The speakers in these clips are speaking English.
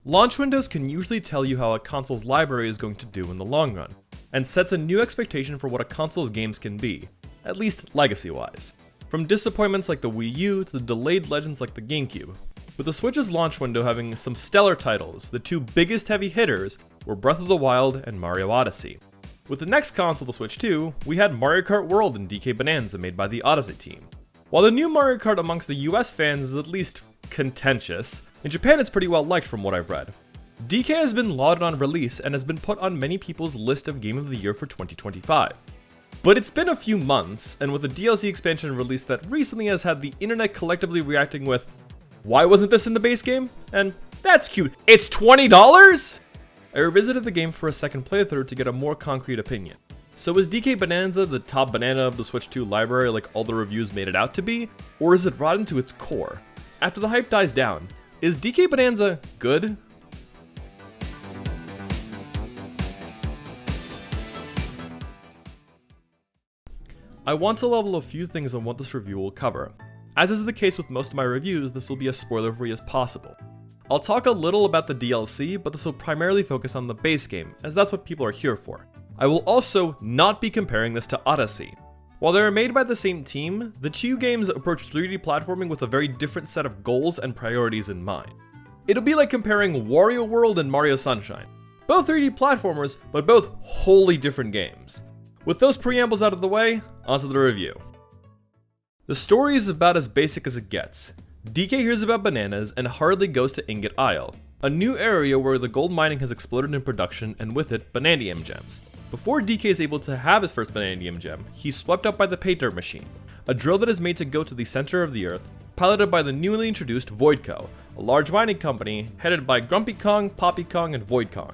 Launch windows can usually tell you how a console's library is going to do in the long run, and sets a new expectation for what a console's games can be, at least legacy-wise. From disappointments like the Wii U to the delayed legends like the GameCube. With the Switch's launch window having some stellar titles, the two biggest heavy hitters were Breath of the Wild and Mario Odyssey. With the next console, the Switch 2, we had Mario Kart World and DK Bananza made by the Odyssey team. While the new Mario Kart amongst the US fans is at least contentious, in Japan it's pretty well liked from what I've read. DK has been lauded on release and has been put on many people's list of Game of the Year for 2025. But it's been a few months, and with a DLC expansion release that recently has had the internet collectively reacting with, "Why wasn't this in the base game?" and "That's cute, it's $20?" I revisited the game for a second playthrough to get a more concrete opinion. So is DK Bananza the top banana of the Switch 2 library like all the reviews made it out to be? Or is it rotten to its core? After the hype dies down, is DK Bananza good? I want to level a few things on what this review will cover. As is the case with most of my reviews, this will be as spoiler-free as possible. I'll talk a little about the DLC, but this will primarily focus on the base game, as that's what people are here for. I will also not be comparing this to Odyssey. While they are made by the same team, the two games approach 3D platforming with a very different set of goals and priorities in mind. It'll be like comparing Wario World and Mario Sunshine. Both 3D platformers, but both wholly different games. With those preambles out of the way, onto the review. The story is about as basic as it gets. DK hears about bananas and hurriedly goes to Ingot Isle, a new area where the gold mining has exploded in production and with it, Banandium gems. Before DK is able to have his first Banandium gem, he's swept up by the pay dirt machine, a drill that is made to go to the center of the earth, piloted by the newly introduced Voidco, a large mining company headed by Grumpy Kong, Poppy Kong, and Void Kong.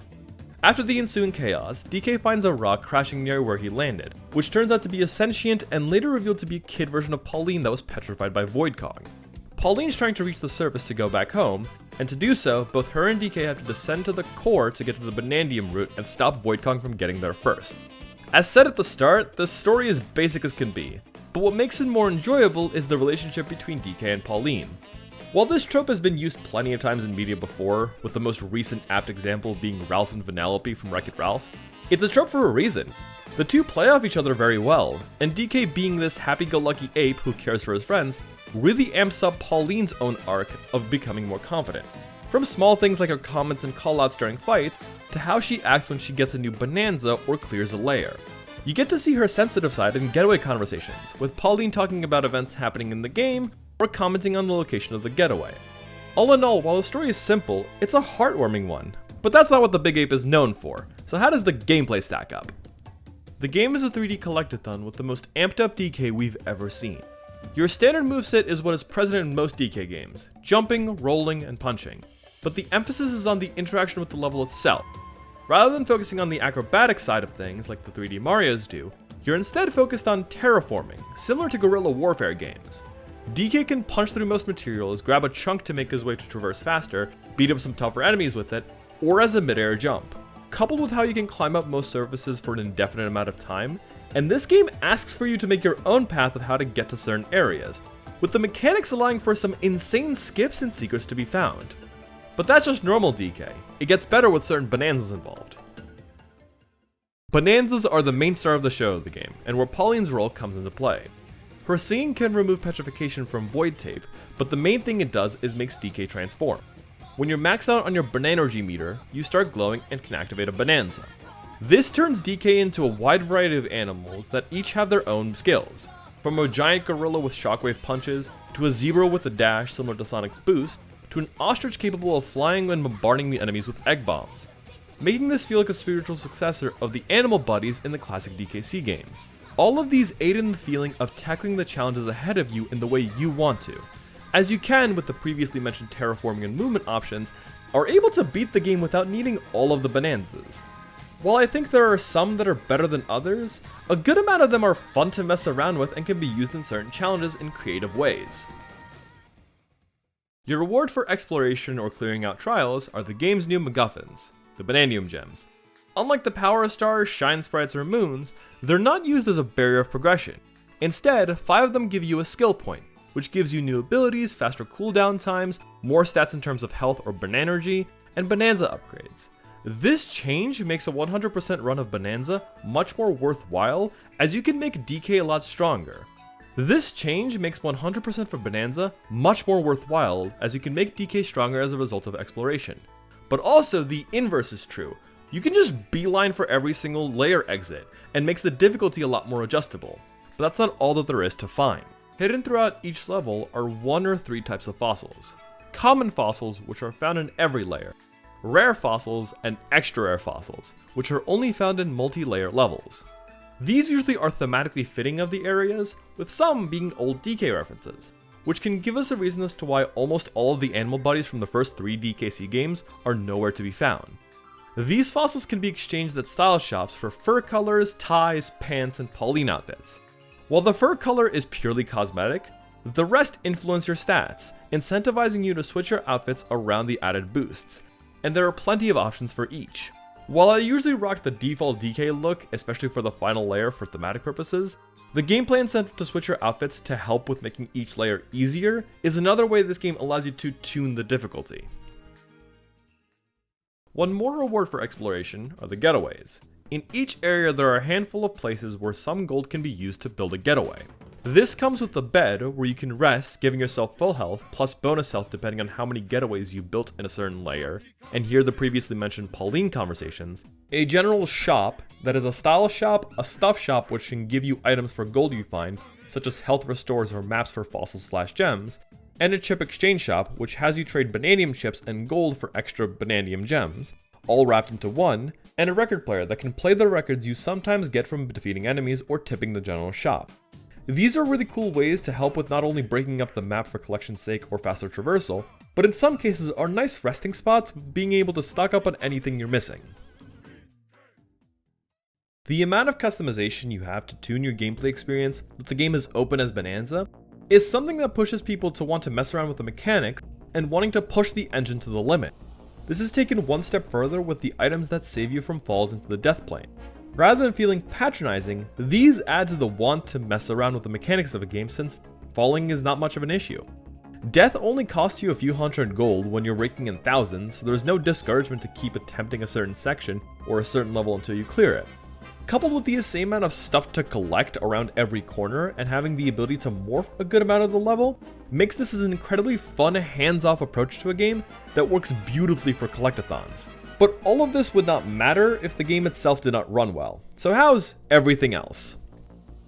After the ensuing chaos, DK finds a rock crashing near where he landed, which turns out to be a sentient and later revealed to be a kid version of Pauline that was petrified by Void Kong. Pauline's trying to reach the surface to go back home, and to do so, both her and DK have to descend to the core to get to the Banandium route and stop Void Kong from getting there first. As said at the start, the story is basic as can be, but what makes it more enjoyable is the relationship between DK and Pauline. While this trope has been used plenty of times in media before, with the most recent apt example being Ralph and Vanellope from Wreck-It Ralph, it's a trope for a reason. The two play off each other very well, and DK being this happy-go-lucky ape who cares for his friends, really amps up Pauline's own arc of becoming more confident. From small things like her comments and callouts during fights, to how she acts when she gets a new Bananza or clears a layer. You get to see her sensitive side in Getaway conversations, with Pauline talking about events happening in the game, or commenting on the location of the Getaway. All in all, while the story is simple, it's a heartwarming one. But that's not what the Big Ape is known for, so how does the gameplay stack up? The game is a 3D collectathon with the most amped up DK we've ever seen. Your standard moveset is what is present in most DK games, jumping, rolling, and punching. But the emphasis is on the interaction with the level itself. Rather than focusing on the acrobatic side of things like the 3D Marios do, you're instead focused on terraforming, similar to guerrilla warfare games. DK can punch through most materials, grab a chunk to make his way to traverse faster, beat up some tougher enemies with it, or as a mid-air jump. Coupled with how you can climb up most surfaces for an indefinite amount of time, and this game asks for you to make your own path of how to get to certain areas, with the mechanics allowing for some insane skips and secrets to be found. But that's just normal DK. It gets better with certain Bananzas involved. Bananzas are the main star of the show of the game, and where Pauline's role comes into play. Her singing can remove petrification from Void Tape, but the main thing it does is makes DK transform. When you're maxed out on your Bananergy meter, you start glowing and can activate a Bananza. This turns DK into a wide variety of animals that each have their own skills, from a giant gorilla with shockwave punches, to a zebra with a dash similar to Sonic's boost, to an ostrich capable of flying and bombarding the enemies with egg bombs, making this feel like a spiritual successor of the animal buddies in the classic DKC games. All of these aid in the feeling of tackling the challenges ahead of you in the way you want to, as you can with the previously mentioned terraforming and movement options, are able to beat the game without needing all of the Bananzas. While I think there are some that are better than others, a good amount of them are fun to mess around with and can be used in certain challenges in creative ways. Your reward for exploration or clearing out trials are the game's new MacGuffins, the Banandium gems. Unlike the Power Stars, Shine Sprites, or Moons, they're not used as a barrier of progression. Instead, 5 of them give you a skill point, which gives you new abilities, faster cooldown times, more stats in terms of health or Bananergy, and Bananza upgrades. This change makes a 100% run of Bananza much more worthwhile, as you can make DK a lot stronger. This change makes 100% for Bananza much more worthwhile, as you can make DK stronger as a result of exploration. But also the inverse is true. You can just beeline for every single layer exit, and makes the difficulty a lot more adjustable. But that's not all that there is to find. Hidden throughout each level are 1 or 3 types of fossils. Common fossils, which are found in every layer. Rare fossils, and extra rare fossils, which are only found in multi-layer levels. These usually are thematically fitting of the areas, with some being old DK references, which can give us a reason as to why almost all of the animal bodies from the first 3 DKC games are nowhere to be found. These fossils can be exchanged at style shops for fur colors, ties, pants, and Pauline outfits. While the fur color is purely cosmetic, the rest influence your stats, incentivizing you to switch your outfits around the added boosts, and there are plenty of options for each. While I usually rock the default DK look, especially for the final layer for thematic purposes, the gameplay incentive to switch your outfits to help with making each layer easier is another way this game allows you to tune the difficulty. One more reward for exploration are the getaways. In each area there are a handful of places where some gold can be used to build a getaway. This comes with the bed, where you can rest, giving yourself full health, plus bonus health depending on how many getaways you built in a certain layer, and hear the previously mentioned Pauline conversations. A general shop, that is a style shop, a stuff shop which can give you items for gold you find, such as health restores or maps for fossils/gems, and a chip exchange shop, which has you trade Banandium chips and gold for extra Banandium gems, all wrapped into one, and a record player that can play the records you sometimes get from defeating enemies or tipping the general shop. These are really cool ways to help with not only breaking up the map for collection's sake or faster traversal, but in some cases are nice resting spots, being able to stock up on anything you're missing. The amount of customization you have to tune your gameplay experience with the game as open as Bananza is something that pushes people to want to mess around with the mechanics and wanting to push the engine to the limit. This is taken one step further with the items that save you from falls into the death plane. Rather than feeling patronizing, these add to the want to mess around with the mechanics of a game, since falling is not much of an issue. Death only costs you a few hundred gold when you're raking in thousands, so there's no discouragement to keep attempting a certain section or a certain level until you clear it. Coupled with the same amount of stuff to collect around every corner and having the ability to morph a good amount of the level, makes this an incredibly fun, hands-off approach to a game that works beautifully for collectathons. But all of this would not matter if the game itself did not run well. So how's everything else?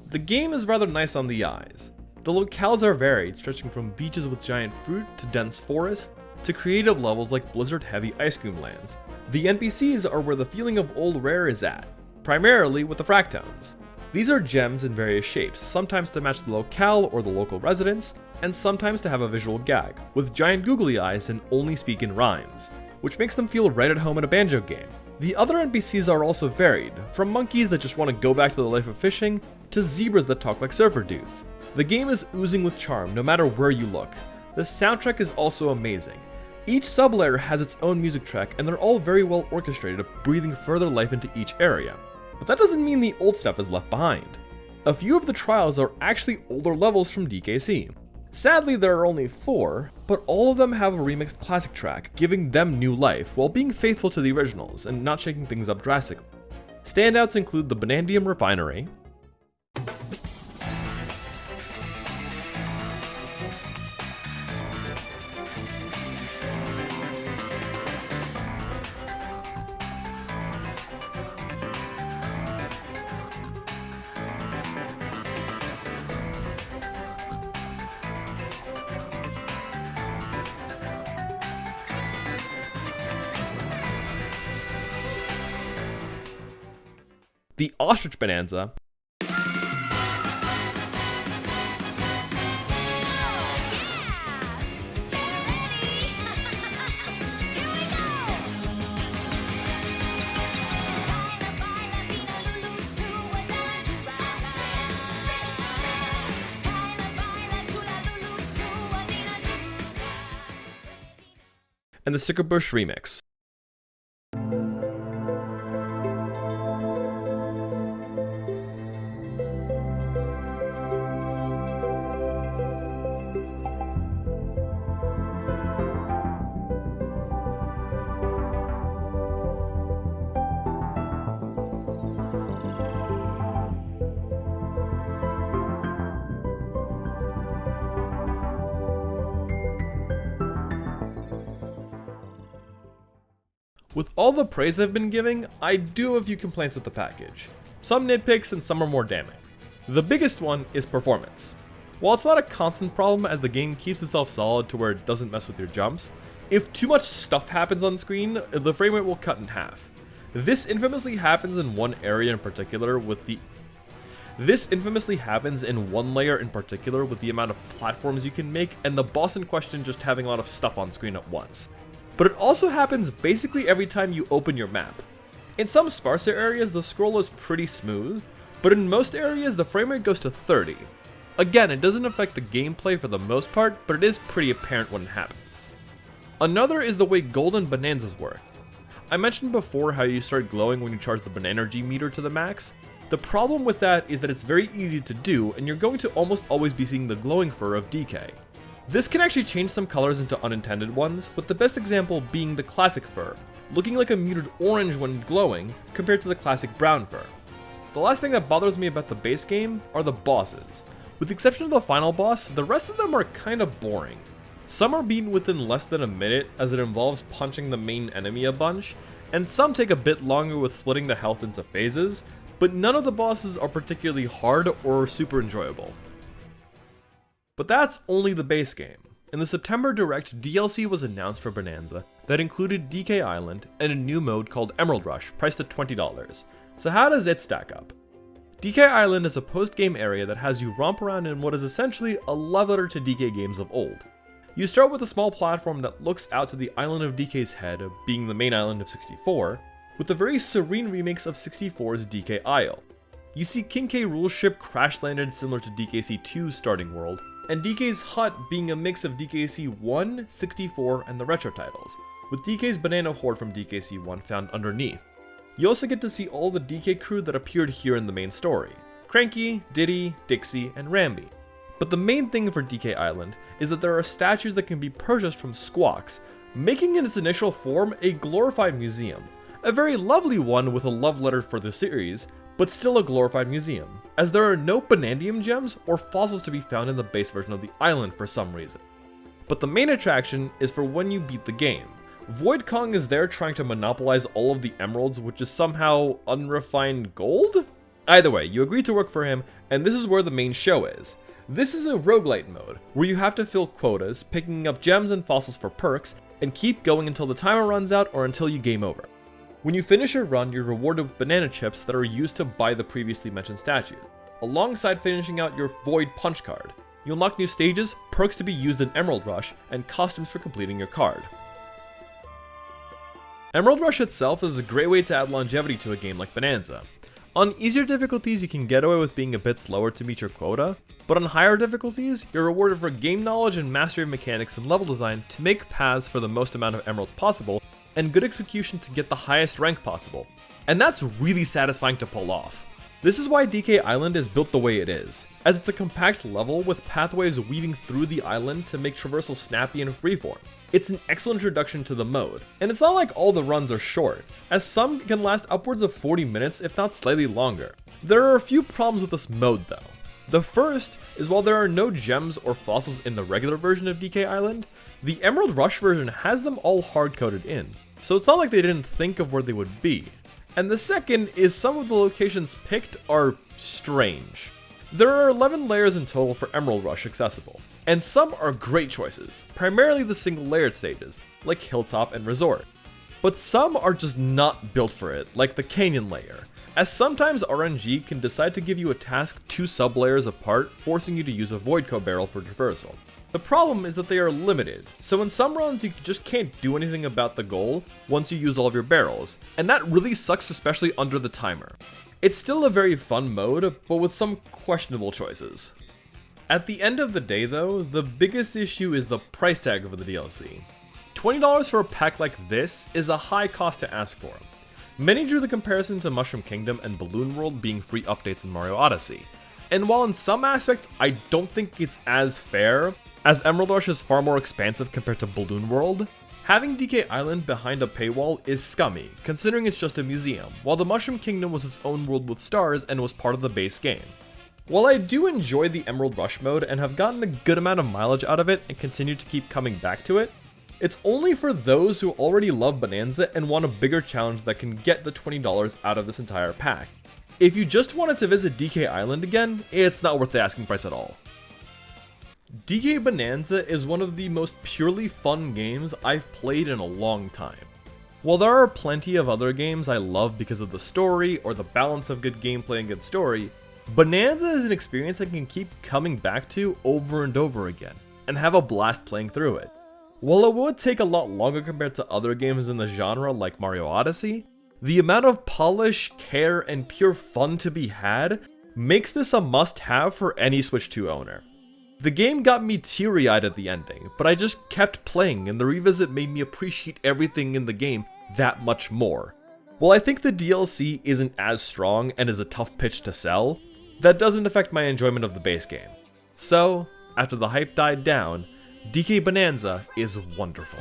The game is rather nice on the eyes. The locales are varied, stretching from beaches with giant fruit to dense forest, to creative levels like blizzard-heavy ice cream lands. The NPCs are where the feeling of old rare is at, primarily with the fractones. These are gems in various shapes, sometimes to match the locale or the local residents, and sometimes to have a visual gag, with giant googly eyes and only speak in rhymes, which makes them feel right at home in a banjo game. The other NPCs are also varied, from monkeys that just want to go back to the life of fishing, to zebras that talk like surfer dudes. The game is oozing with charm no matter where you look. The soundtrack is also amazing. Each sublayer has its own music track, and they're all very well orchestrated, breathing further life into each area. But that doesn't mean the old stuff is left behind. A few of the trials are actually older levels from DKC. Sadly, there are only 4, but all of them have a remixed classic track, giving them new life while being faithful to the originals and not shaking things up drastically. Standouts include the Banandium Refinery, the Ostrich Bananza, and the Sticker Bush remix. With all the praise I've been giving, I do have a few complaints with the package. Some nitpicks and some are more damning. The biggest one is performance. While it's not a constant problem as the game keeps itself solid to where it doesn't mess with your jumps, if too much stuff happens on screen, the frame rate will cut in half. This infamously happens in one area in particular with the one layer in particular with the amount of platforms you can make and the boss in question just having a lot of stuff on screen at once. But it also happens basically every time you open your map. In some sparser areas the scroll is pretty smooth, but in most areas the frame rate goes to 30. Again, it doesn't affect the gameplay for the most part, but it is pretty apparent when it happens. Another is the way gold and bonanzas work. I mentioned before how you start glowing when you charge the Banandium meter to the max. The problem with that is that it's very easy to do and you're going to almost always be seeing the glowing fur of DK. This can actually change some colors into unintended ones, with the best example being the classic fur, looking like a muted orange when glowing compared to the classic brown fur. The last thing that bothers me about the base game are the bosses. With the exception of the final boss, the rest of them are kinda boring. Some are beaten within less than a minute as it involves punching the main enemy a bunch, and some take a bit longer with splitting the health into phases, but none of the bosses are particularly hard or super enjoyable. But that's only the base game. In the September Direct, DLC was announced for Bananza that included DK Island and a new mode called Emerald Rush, priced at $20. So how does it stack up? DK Island is a post-game area that has you romp around in what is essentially a love letter to DK games of old. You start with a small platform that looks out to the island of DK's head, being the main island of 64, with a very serene remix of 64's DK Isle. You see King K. Rool's ship crash landed similar to DKC 2's starting world, and DK's hut being a mix of DKC 1, 64, and the retro titles, with DK's banana horde from DKC 1 found underneath. You also get to see all the DK crew that appeared here in the main story: Cranky, Diddy, Dixie, and Ramby. But the main thing for DK Island is that there are statues that can be purchased from Squawks, making in its initial form a glorified museum. A very lovely one with a love letter for the series, but still a glorified museum, as there are no Banandium gems or fossils to be found in the base version of the island for some reason. But the main attraction is for when you beat the game. Void Kong is there trying to monopolize all of the emeralds, which is somehow unrefined gold? Either way, you agree to work for him, and this is where the main show is. This is a roguelite mode, where you have to fill quotas, picking up gems and fossils for perks, and keep going until the timer runs out or until you game over. When you finish your run, you're rewarded with banana chips that are used to buy the previously mentioned statues, alongside finishing out your Void Punch card. You unlock new stages, perks to be used in Emerald Rush, and costumes for completing your card. Emerald Rush itself is a great way to add longevity to a game like Bananza. On easier difficulties, you can get away with being a bit slower to meet your quota, but on higher difficulties, you're rewarded for game knowledge and mastery of mechanics and level design to make paths for the most amount of emeralds possible, and good execution to get the highest rank possible. And that's really satisfying to pull off. This is why DK Island is built the way it is, as it's a compact level with pathways weaving through the island to make traversal snappy and freeform. It's an excellent introduction to the mode, and it's not like all the runs are short, as some can last upwards of 40 minutes if not slightly longer. There are a few problems with this mode though. The first is while there are no gems or fossils in the regular version of DK Island, the Emerald Rush version has them all hard-coded in, so it's not like they didn't think of where they would be. And the second is some of the locations picked are strange. There are 11 layers in total for Emerald Rush accessible, and some are great choices, primarily the single layered stages, like Hilltop and Resort. But some are just not built for it, like the Canyon layer, as sometimes RNG can decide to give you a task 2 sublayers apart, forcing you to use a Voidco barrel for traversal. The problem is that they are limited, so in some runs you just can't do anything about the goal once you use all of your barrels, and that really sucks, especially under the timer. It's still a very fun mode, but with some questionable choices. At the end of the day though, the biggest issue is the price tag of the DLC. $20 for a pack like this is a high cost to ask for. Many drew the comparison to Mushroom Kingdom and Balloon World being free updates in Mario Odyssey, and while in some aspects I don't think it's as fair, as Emerald Rush is far more expansive compared to Balloon World, having DK Island behind a paywall is scummy, considering it's just a museum, while the Mushroom Kingdom was its own world with stars and was part of the base game. While I do enjoy the Emerald Rush mode and have gotten a good amount of mileage out of it and continue to keep coming back to it, It's only for those who already love Bananza and want a bigger challenge that can get the $20 out of this entire pack. If you just wanted to visit DK Island again, it's not worth the asking price at all. DK Bananza is one of the most purely fun games I've played in a long time. While there are plenty of other games I love because of the story or the balance of good gameplay and good story, Bananza is an experience I can keep coming back to over and over again, and have a blast playing through it. While it would take a lot longer compared to other games in the genre like Mario Odyssey, the amount of polish, care, and pure fun to be had makes this a must-have for any Switch 2 owner. The game got me teary-eyed at the ending, but I just kept playing and the revisit made me appreciate everything in the game that much more. While I think the DLC isn't as strong and is a tough pitch to sell, that doesn't affect my enjoyment of the base game. So, after the hype died down, DK Bananza is wonderful.